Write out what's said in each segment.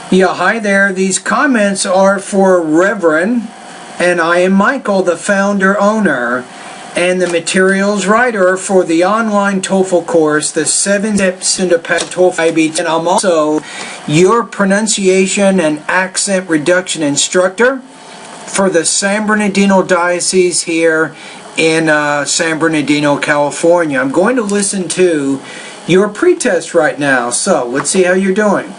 Yeah, hi there. These comments are for Reverend, and I am Michael, the founder owner and the materials writer for the online TOEFL course, the 7 Steps into Pass TOEFL IB. And I'm also your pronunciation and accent reduction instructor for the San Bernardino Diocese here in San Bernardino, California. I'm going to listen to your pretest right now, so let's see how you're doing.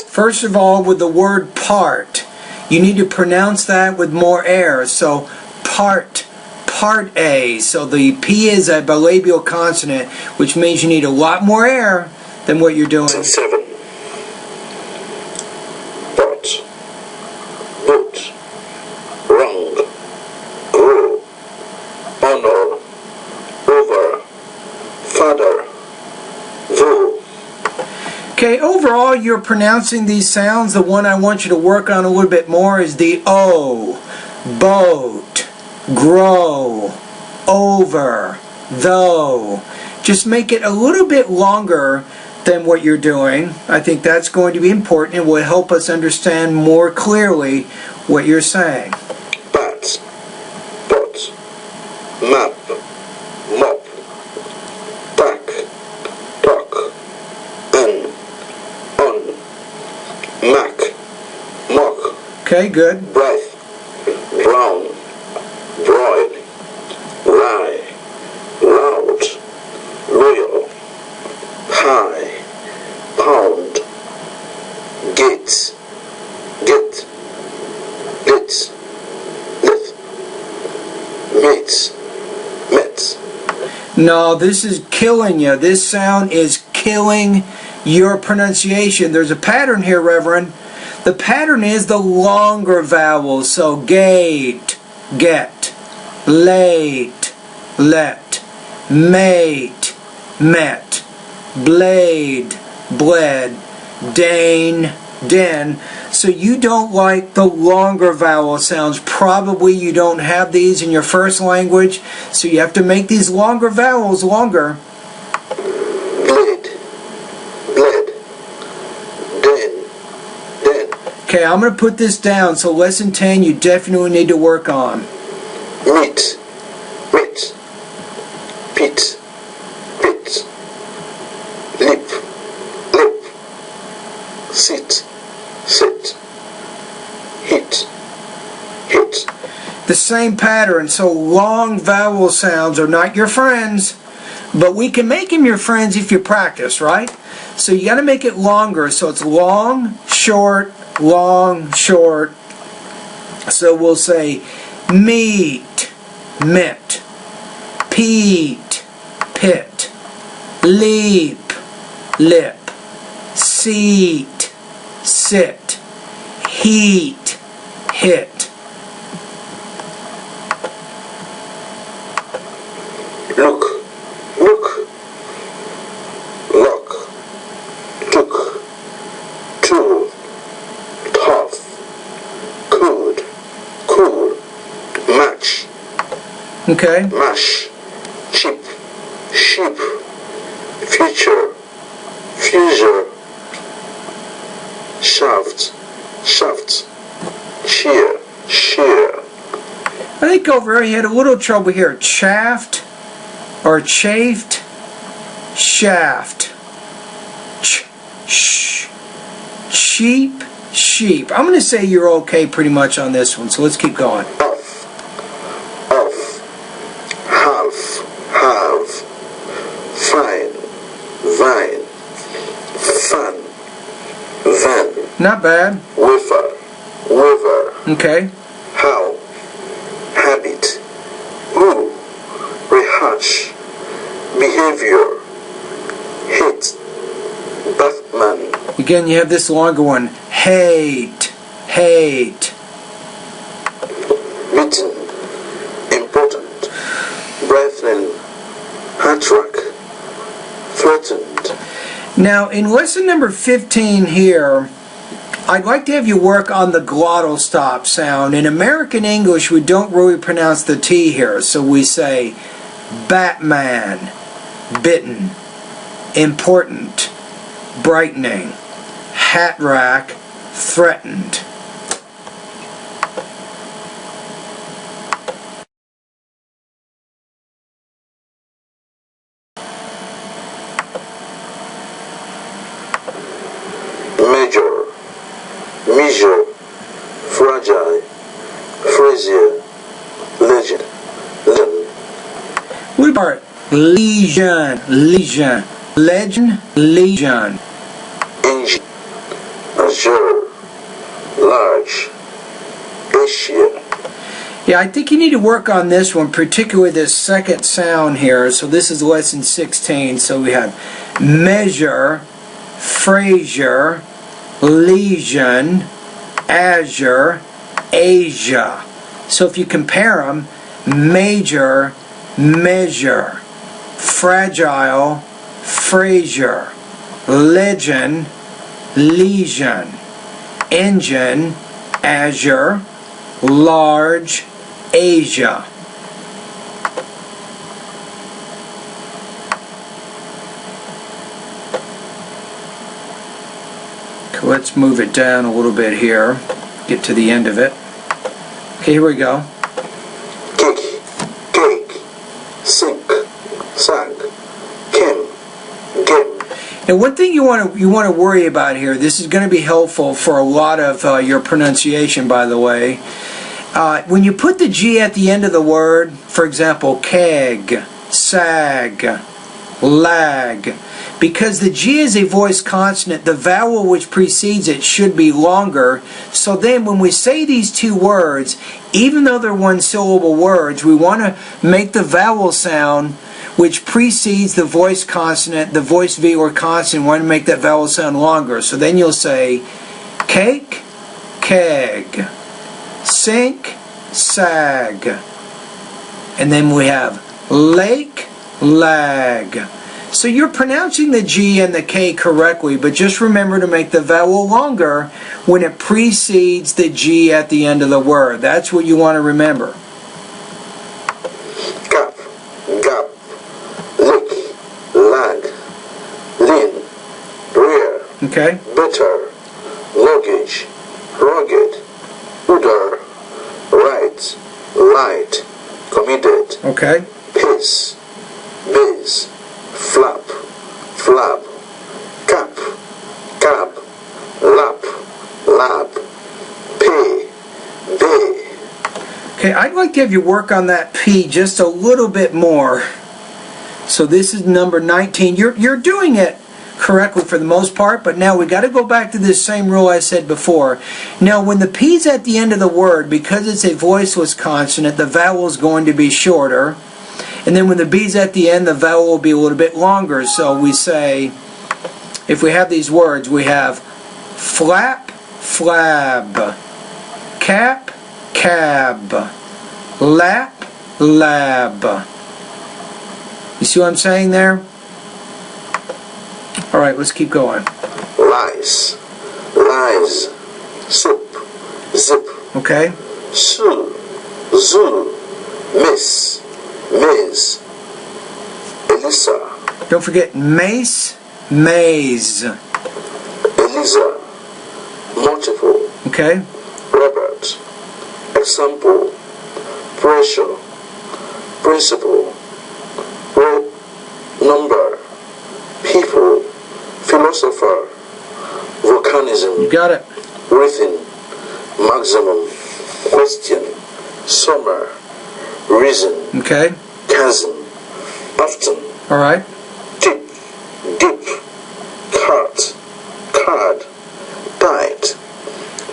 First of all, with the word part, you need to pronounce that with more air. So part A. So the P is a bilabial consonant, which means you need a lot more air than what you're doing. 7. But, but, wrong, grow, honor, over, father, though. Okay, overall you're pronouncing these sounds. The one I want you to work on a little bit more is the O. Boat, grow, over, though. Just make it a little bit longer than what you're doing. I think that's going to be important and will help us understand more clearly what you're saying. Bat, pot, map, mop, back, talk, on, mac, mock. Okay, good. Breath, brown, broil, rye, loud, loyal, high, pound, gate, get, lit, lit, mates, met. No, this is killing you. This sound is killing your pronunciation. There's a pattern here, Reverend. The pattern is the longer vowels. So gate, get, late, let, mate, met, blade, bled, dane, den. So you don't like the longer vowel sounds. Probably you don't have these in your first language, so you have to make these longer vowels longer. Blade, bled, den, den. Okay, I'm going to put this down, so lesson 10 you definitely need to work on. Meat, meat, pit, pit, lip, lip, sit, sit, hit, hit. The same pattern, so long vowel sounds are not your friends, but we can make them your friends if you practice, right? So you got to make it longer, so it's long, short, long, short. So we'll say meat, mit, peat, pit, leap, lip, seat, sit, heat, hit. Look, look, lock, took, tool, tough, could, cool, match, Okay? mash, chip, sheep, future, fuser, shaft, shaft, shear, shear. I think over here you had a little trouble here. Chaffed or chafed, shaft, sheep, sheep. I'm going to say you're okay pretty much on this one, so let's keep going. Off, half, have, fine, vine, fan, van, Not bad. wafer, waver, Okay. how, habit, who, rehash, behavior, hate, Batman. Again, you have this longer one. Hate, hate. Meeting, important, brethren, hatrack, threatened. Now, in lesson number 15 here, I'd like to have you work on the glottal stop sound. In American English, we don't really pronounce the T here, so we say Batman, bitten, important, brightening, hat rack, threatened. Major, measure, fragile, frazier, legend, What about legion, legion, legend, legion? engine, azure, large, Asia. Yeah, I think you need to work on this one, particularly this second sound here. So this is lesson 16. So we have measure, Frazier, legion, azure, Asia. So if you compare them, major, measure, fragile, Frazier, legend, legion, engine, azure, large, Asia. Okay, let's move it down a little bit here. Get to the end of it. Okay, here we go. Cake, cake, sink, sack, came, game. And one thing you want to worry about here, this is going to be helpful for a lot of your pronunciation, by the way. When you put the G at the end of the word, for example, keg, sag, lag, because the G is a voice consonant, the vowel which precedes it should be longer. So then when we say these two words, even though they're one-syllable words, we want to make the vowel sound which precedes the voice consonant, the voice V or consonant, we want to make that vowel sound longer. So then you'll say cake, keg, sink, sag, and then we have lake, lag. So you're pronouncing the G and the K correctly, but just remember to make the vowel longer when it precedes the G at the end of the word. That's what you want to remember. Gap, gap, lick, lag, lean, rear, Okay? better, luggage, rugged, udder, right, light, committed, Okay? pace, base, flap, flab, cap, cab, lap, lab, pay, bay. Okay, I'd like to have you work on that P just a little bit more. So this is number 19. You're doing it correctly for the most part, but now we got to go back to this same rule I said before. Now when the P's at the end of the word, because it's a voiceless consonant, the vowel is going to be shorter. And then when the B's at the end, the vowel will be a little bit longer. So we say, if we have these words, we have flap, flab, cap, cab, lap, lab. You see what I'm saying there? All right, let's keep going. Lies, lies, soup, zip, Okay? sue, zoo, miss, maze, Elisa, Don't forget mace, maze. Eliza, multiple, Okay? Robert, example, pressure, principle, number, people, philosopher, volcanism, You got it. written, maximum, question, summer, reason, Okay? chasm, often, All right? dip, dip, cart, card, died,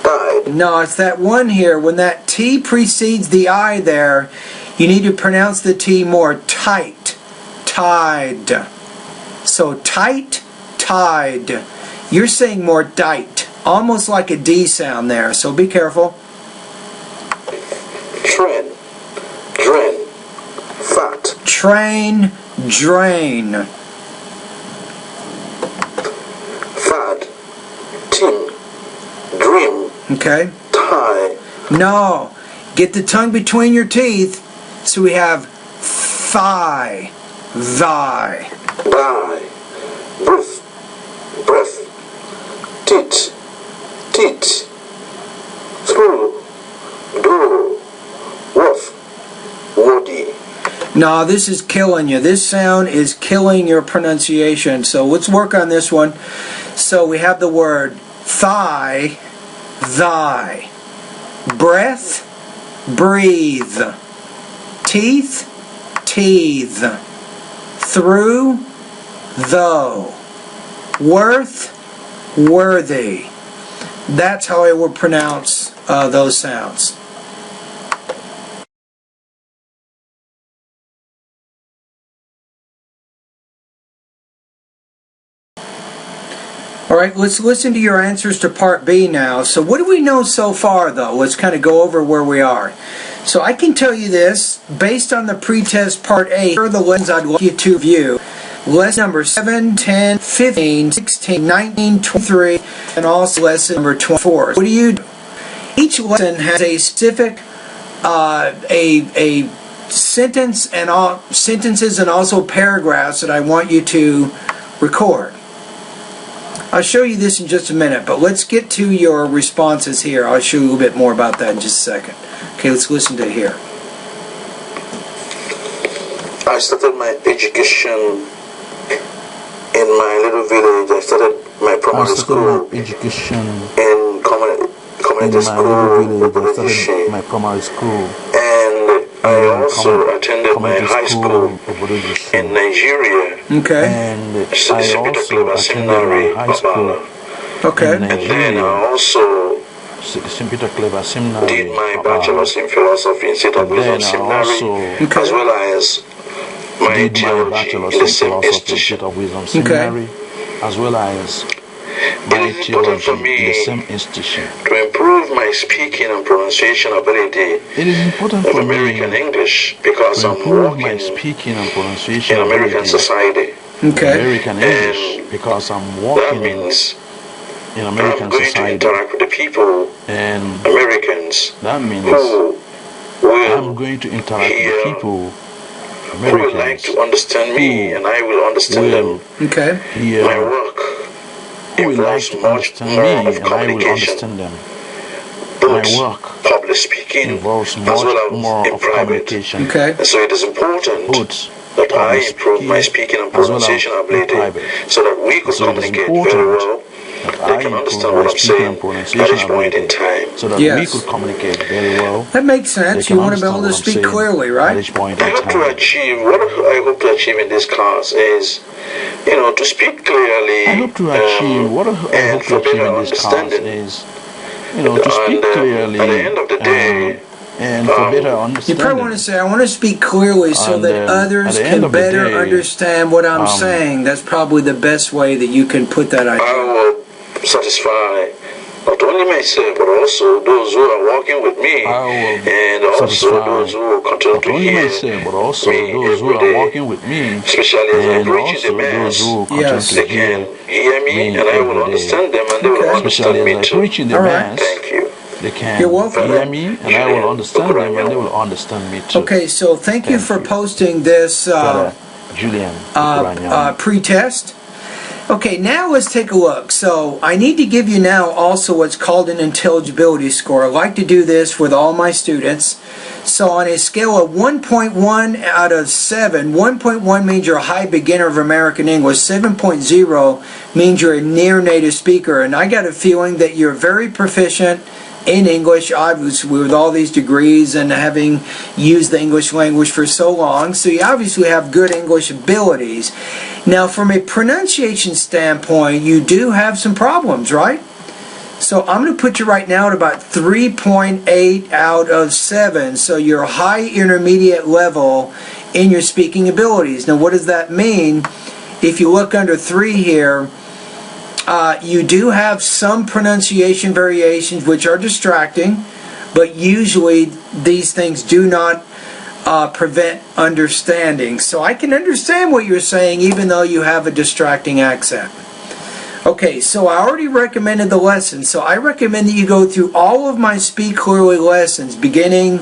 died, No, it's that one here. When that T precedes the I there, you need to pronounce the T more tight. Tide. So tight, tide. You're saying more dight. Almost like a D sound there. So be careful. train, drain, fat, Train, drain. fad, team, dream, Okay? tie, No. Get the tongue between your teeth. So we have thigh, thy. die, breath, breath, teeth, teeth, through, door, woof, woody. Now this is killing you. This sound is killing your pronunciation. So let's work on this one. So we have the word thigh, thy. Breath, breathe. Teeth, teeth. Through, though. Worth, worthy. That's how I would pronounce those sounds. Alright, let's listen to your answers to Part B now. So what do we know so far, though? Let's kind of go over where we are. So I can tell you this, based on the pretest Part A, here are the lessons I'd like you to view. Lesson number 7, 10, 15, 16, 19, 23, and also lesson number 24. What do you do? Each lesson has a specific, a sentence and all sentences and also paragraphs that I want you to record. I'll show you this in just a minute, but let's get to your responses here. I'll show you a little bit more about that in just a second. Okay, let's listen to it here. I started my education in my little village. I started my primary school in community school, my primary school, and I also attended my high school in Nigeria. Okay. and I also attended my seminary, high school Okay. in and then I Nigeria. also St. Peter Clever Seminary. did my bachelor's in philosophy in St. And Wisdom then I Seminary, also as well as my did my theology bachelor's in the in same philosophy in institution. St. Wisdom Seminary, as well as It my is important theology for in the me same institution. to improve my speaking and pronunciation ability It is important of for American me English because to I'm improve my working speaking and pronunciation in American ability society. Okay. American English because I'm That working means in I'm American going to society, interact with the people, and Americans, that means who I'm will going to interact with hear, people, who will like Americans, to understand me, and I will understand will them. Okay. hear, My work who will like involves to much understand more me, of and I will communication, understand them. both My work public speaking involves as much well as more in of private. communication, Okay. And so it is important both that I public improve my speaking speaking and as well as pronunciation in ability private. so that we could So it is communicate very important well. that They I can improve understand my what I'm speaking saying and at pronunciation each point in ability, time. so that we Yes. could communicate very well. That makes They sense. can You want to be understand able what to I'm speak saying clearly, at right? each point I in hope to time. achieve, what I hope to achieve in this class is, to speak clearly I hope to achieve what I and hope to for achieve better in this class understanding. is, to speak And clearly at the end of the day, and for better You understanding. probably want to say, I want to speak clearly so And, that at others the end can of the better day, understand what I'm saying. That's probably the best way that you can put that I idea. will satisfy not only myself but also those who are working with me, I will and also satisfy those who will continue not to only hear myself but also me those who every are day, working with me, especially as I and preach in also the those mass. who will continue Yes. to They can hear me me and I will every day. understand them and they will Okay. understand especially me as I too. preach in the All right. mass. Thank you. They can You're welcome. hear me and I will understand them, and they will understand me too. Okay, so thank you Thank for you. posting this Brother Julian Ikuranyam. pre-test. Okay, now let's take a look. So I need to give you now also what's called an intelligibility score. I like to do this with all my students. So on a scale of 1.1 out of 7, 1.1 means you're a high beginner of American English, 7.0 means you're a near native speaker, and I got a feeling that you're very proficient in English, obviously with all these degrees and having used the English language for so long, so you obviously have good English abilities. Now from a pronunciation standpoint, you do have some problems, right? So I'm going to put you right now at about 3.8 out of 7, so you're high intermediate level in your speaking abilities. Now what does that mean? If you look under 3 here, you do have some pronunciation variations which are distracting, but usually these things do not prevent understanding. So I can understand what you're saying even though you have a distracting accent. Okay, so I already recommended the lesson, so I recommend that you go through all of my Speak Clearly lessons beginning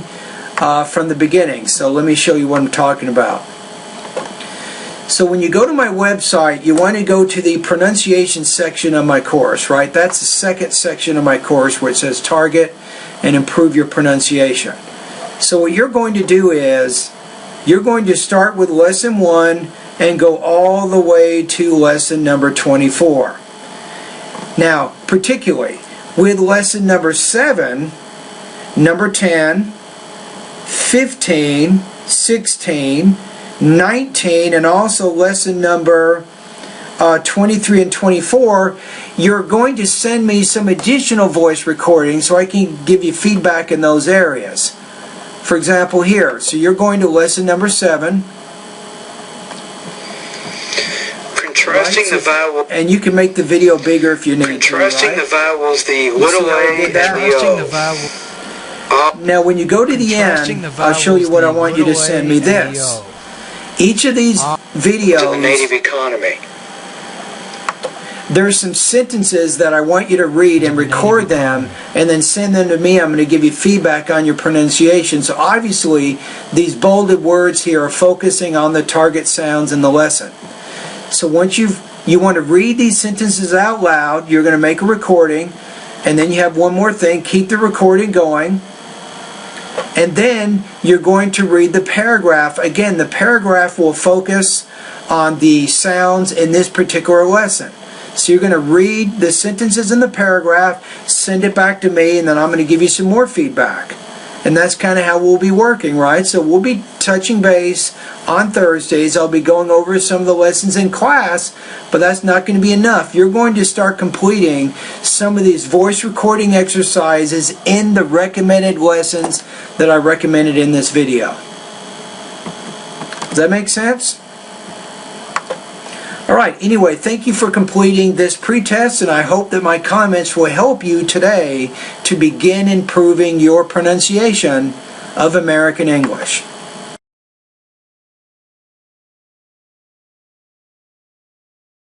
from the beginning. So let me show you what I'm talking about. So when you go to my website, you want to go to the pronunciation section of my course, right? That's the second section of my course where it says target and improve your pronunciation. So what you're going to do is you're going to start with lesson 1 and go all the way to lesson number 24. Now, particularly with lesson number 7, number 10, 15, 16, 19, and also lesson number 23 and 24, you're going to send me some additional voice recordings so I can give you feedback in those areas. For example, here, so you're going to lesson number 7. Contrasting the vowel. And you can make the video bigger if you need to. Contrasting the vowels, the little a and the O. Now, when you go to the end, I'll show you what I want you to send me this. Each of these videos, the native economy. There's some sentences that I want you to read and record them and then send them to me. I'm going to give you feedback on your pronunciation. So obviously, these bolded words here are focusing on the target sounds in the lesson. So once you want to read these sentences out loud, you're going to make a recording, and then you have one more thing, keep the recording going. And then you're going to read the paragraph. Again, the paragraph will focus on the sounds in this particular lesson. So you're going to read the sentences in the paragraph, send it back to me, and then I'm going to give you some more feedback. And that's kind of how we'll be working, right? So we'll be touching base on Thursdays. I'll be going over some of the lessons in class, but that's not going to be enough. You're going to start completing some of these voice recording exercises in the recommended lessons that I recommended in this video. Does that make sense? Alright, anyway, thank you for completing this pretest, and I hope that my comments will help you today to begin improving your pronunciation of American English.